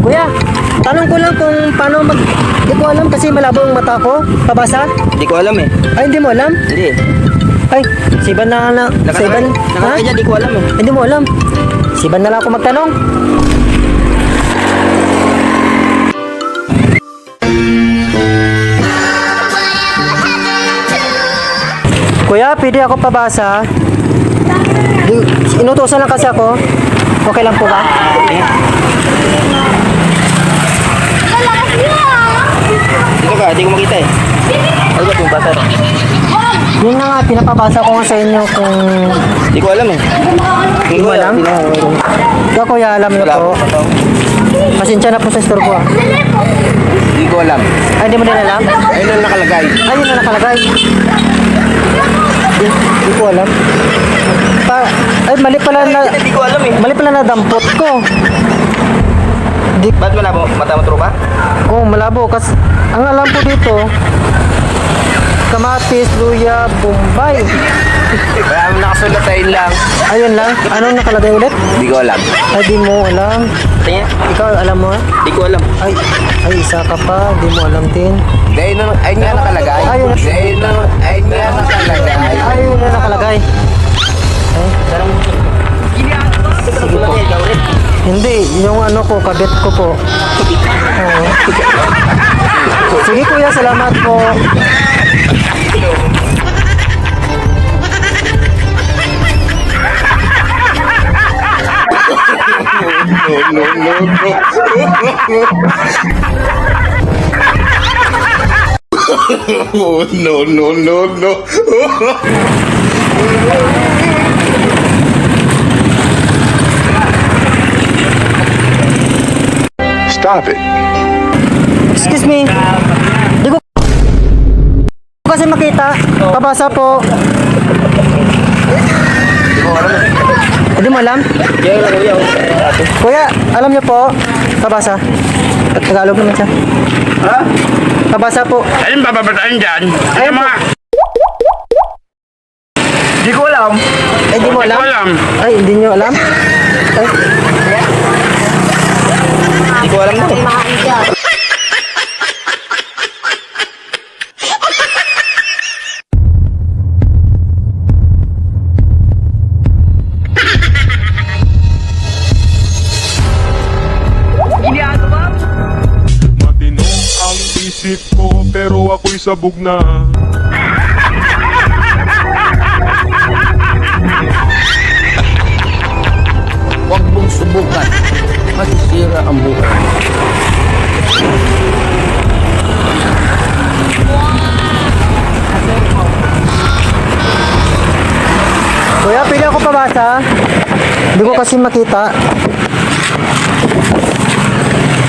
Kuya, tanong ko lang kung paano mag... Hindi ko alam kasi malabo ang mata ko. Pabasa? Hindi ko alam eh. Ay, hindi mo alam? Hindi. Ay, siban na na. Siban? Nakalagay dyan, di ko alam eh. Hindi mo alam. Siban na lang ako magtanong. Kuya, pwede ako pabasa? Inutusan lang kasi ako. Okay lang po ba? Dito ka, di ko makita eh. Ano ba itong bata? Yun na nga, pinapabasa ko nga sa inyo kung... Di ko alam eh. Hindi mo alam? Ikaw kuya, alam niyo po. Pasensya na po sa store ko ah. Di ko alam. Ay, hindi mo din alam? Ayun ang nakalagay. Ay, yun na nakalagay. Hindi ko alam. Ay, mali pala na... Di ko alam eh. Mali pala na dampot ko. Ba't malabo? Mata mo tropa? Oo, malabo. Kasi ang alam ko dito, kamatis, luya, bombay. Wala mo nakasulat sa lang. Ayun lang. Anong nakalagay ulit? Di ko alam. Ay, di mo alam. Tingnan. Ikaw, alam mo ah? Di ko alam. Ay, isa ka pa. Di mo alam din. Ayun nga nakalagay. Ayun. Ayun nga nakalagay. Ayun na nakalagay. Ay, Sige po. hindi, yung ano ko, kabit ko po. Oo. Sige kuya, salamat po. Oh, no, no, no, no. Stop it. Excuse me. Di ko kasi makita. Pabasa po. Hindi mo alam? Kuya, alam niyo po? Pabasa. Tagalog naman siya. Ha? Pabasa po. Ayun, bababataan dyan. Ayun Ayun po. mga, Di ko alam. Ay, hindi mo hindi alam? ko alam. Ay, hindi niyo alam? Ay, Di ko alam na eh. Matino ang isip ko pero ako'y sabog na. Huwag mong subukan. Masisira ang buhay. kuya, pwede ako pabasa? Hindi ko kasi makita.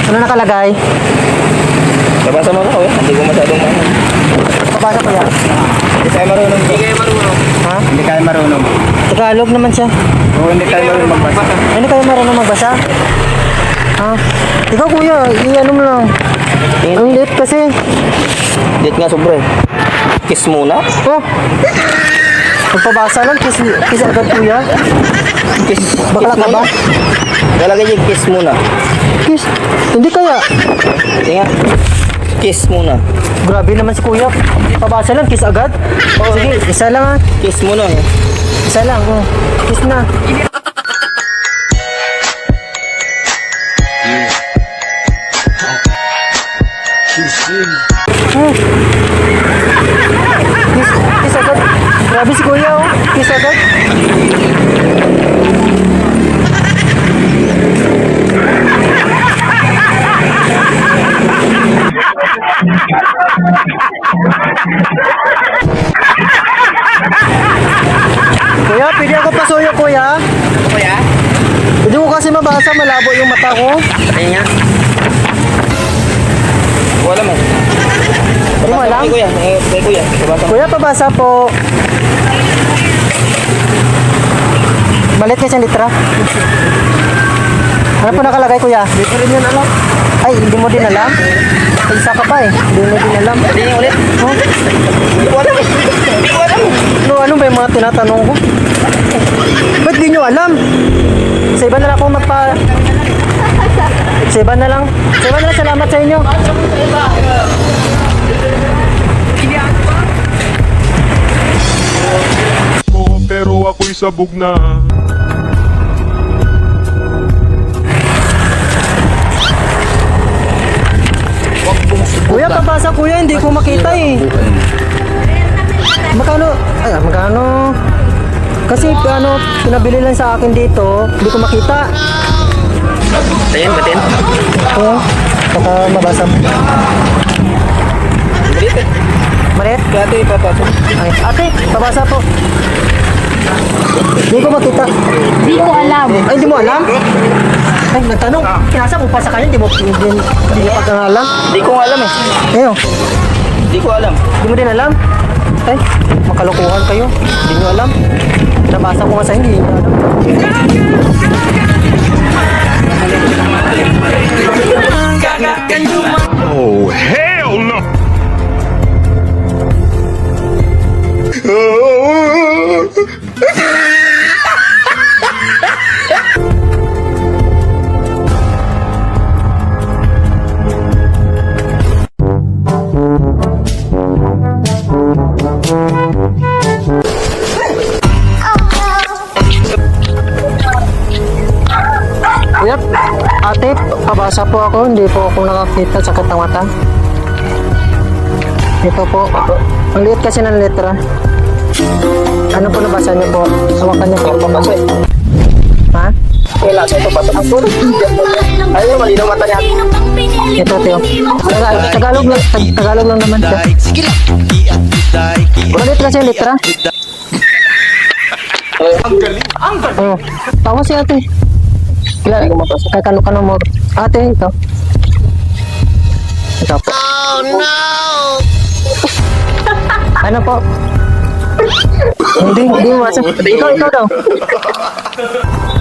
Ano nakalagay? Nabasa mo ako eh. Hindi ko masyadong ano. Pabasa kuya. Hindi tayo marunong. Hindi kayo marunong. Ha? Hindi kayo marunong. Tagalog naman siya. Oo, hindi kayo marunong magbasa. Ano kayo marunong magbasa? Ha? Ikaw kuya, i-ano mo lang. Ang late kasi. Date nga sobra eh. Kiss muna. Oh! Magpabasa lang, kiss agad kuya. Kiss. Bakla ka ba? Lalagay yung kiss muna. Kiss? Hindi kaya. Tingnan. Kiss muna. Grabe naman si kuya. Pabasa lang, kiss agad. Sige, isa lang ha. Kiss muna eh. Isa lang, oh. Kiss na. Hmm. Kiss agad. Grabe si kuya, oh. Kiss agad. Kuya, pwede ako pasuyo, kuya? Kuya? Hindi ko kasi mabasa, malabo yung mata ko. Tingnan. Wala mo. Hindi mo alam? Kuya, kuya. Nabasa mo. Kuya, pabasa po. Malit kasi ang litra. Ano po nakalagay, kuya? Hindi ko rin yan alam. Ay, hindi mo din alam? Ay, isa ka pa eh. Hindi mo din alam. Hindi niya ulit. Oh? Hindi ko alam eh. Hindi ko alam. Ano ba yung mga tinatanong ko? Ba't di nyo alam? Sa iba na lang ako magpa... Sa iba na lang. Sa iba na lang, salamat sa inyo. Ko, pero ako'y sabog na. Huwag mong subukan. Kuya, pabasa kuya, hindi ko makita eh. Magkano? Ay, magkano? Kasi ano, pinabili lang sa akin dito, hindi ko makita. Batin, batin. Oo, baka mabasa mo. Batin. Maret? Dati ipapasok. Ay, ate, pabasa po. Hindi ko makita. Di ko alam. Ay, hindi mo alam? Ay, nagtanong. Kinasa mo pa sa kanya, hindi mo pagkangalan. Hindi ko alam eh. Ngayon, Hindi ko alam. hindi mo din alam? Ay, makalukuhan kayo. Hindi nyo alam. Nabasa ko nga sa hindi nyo alam. Oh, hell no! Kuya, ate, pabasa po ako. Hindi po ako nakakita sa katamata. Ito po. Ang liit kasi ng letra. Ano po nabasa niyo po? Hawakan niyo po. Papasok. Ha? Kailan sa ito pasok ako? Ayun, malinaw mata niya. Ito, Teo. Tagalog lang. Tagalog lang naman siya. Ulit kasi yung letra. Oh, tawa si ate. Kaya kay kano mo. Ate, ito. Ito po. Oh, no! Ano po? Hindi mo masa. Ikaw daw.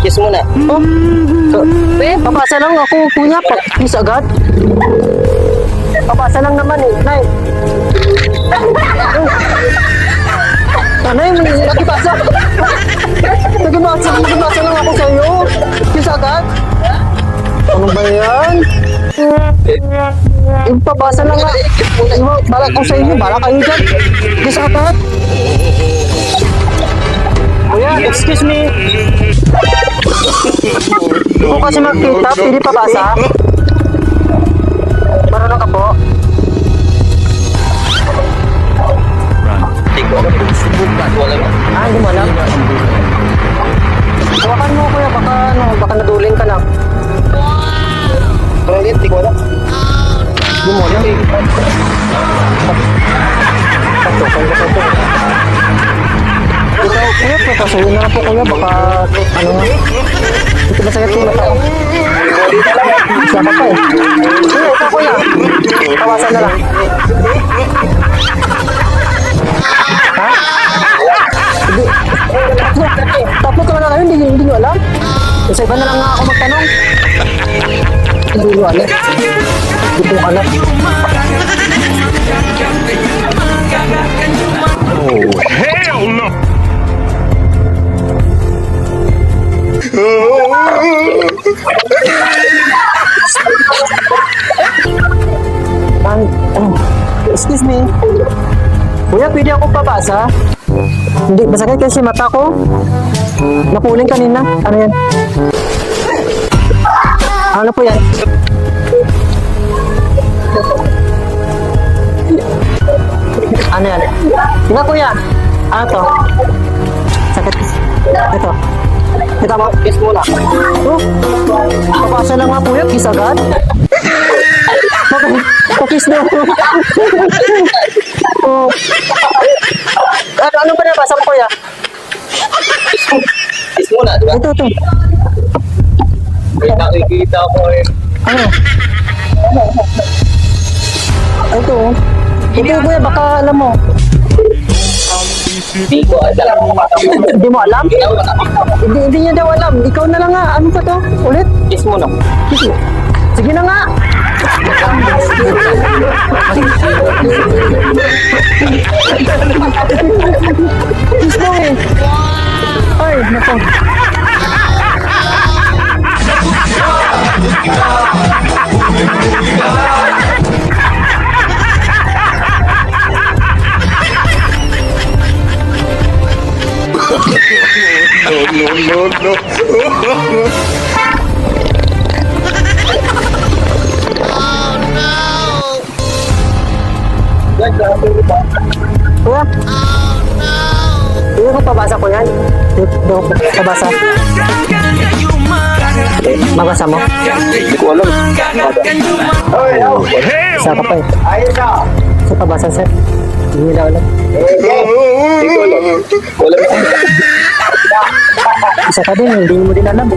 Kiss mo na. Oh. So, papasa lang ako, kuya. Kiss agad. Papasa lang naman eh. Nay. Nanay, nakipasa. Nagibasa lang ako sa'yo. Kiss agad. Ano ba yan? Ipabasa lang nga. Balak ko sa inyo. Balak kayo dyan. Kiss agad. Kuya, excuse me. Hindi ko kasi makita. Pwede pabasa. Marunong ka po. Hindi ko alam kung subukan. Wala na. Ah, hindi mo alam? Hawakan mo kuya, baka naduling ka lang. Ulit, hindi ko alam. Hindi mo alam. Ikaw, kuya, papasuhin na lang po kuya, baka, ano nga. Ito ba sakit yung mata? Siapa pa eh. Kuya, ikaw kuya. Tawasan na lang. Ha? Hindi. Tatlo ka na kayo, hindi nyo alam? Sa iba na lang nga ako magtanong. Hindi nyo alam. Hindi ko alam. Oh, hell no! Excuse me. Kuya, pwede ako papasa? Hindi, masakit kasi mata ko. Napuling kanina. Ano yan? Ano po yan? Ano yan? Nga kuya. Ano to? Sakit. Ito. Kita mo? Kiss mo na. Oh, papasa lang nga kuya. Kiss agad. Pakis na ako. Oh. Ano ba nabasa mo kuya? Kiss mo na, di ba? Ito. May nakikita ko eh. Ano? Ito. Hindi kuya, baka alam mo. Hindi ko alam. Hindi mo alam? Hindi niya daw alam. Ikaw na lang nga. Ano pa to? Ulit? Kiss mo na. Sige. Sige na nga. Kiss mo eh. Ay, nako. Kuya? Hindi ko pabasa ko yan. Hindi ko pabasa. Mabasa mo? Hindi ko alam. Isa ka pa eh. Isa pabasa, sir. Hindi nila alam. Hindi ko alam. Wala. Isa ka din, hindi mo din alam.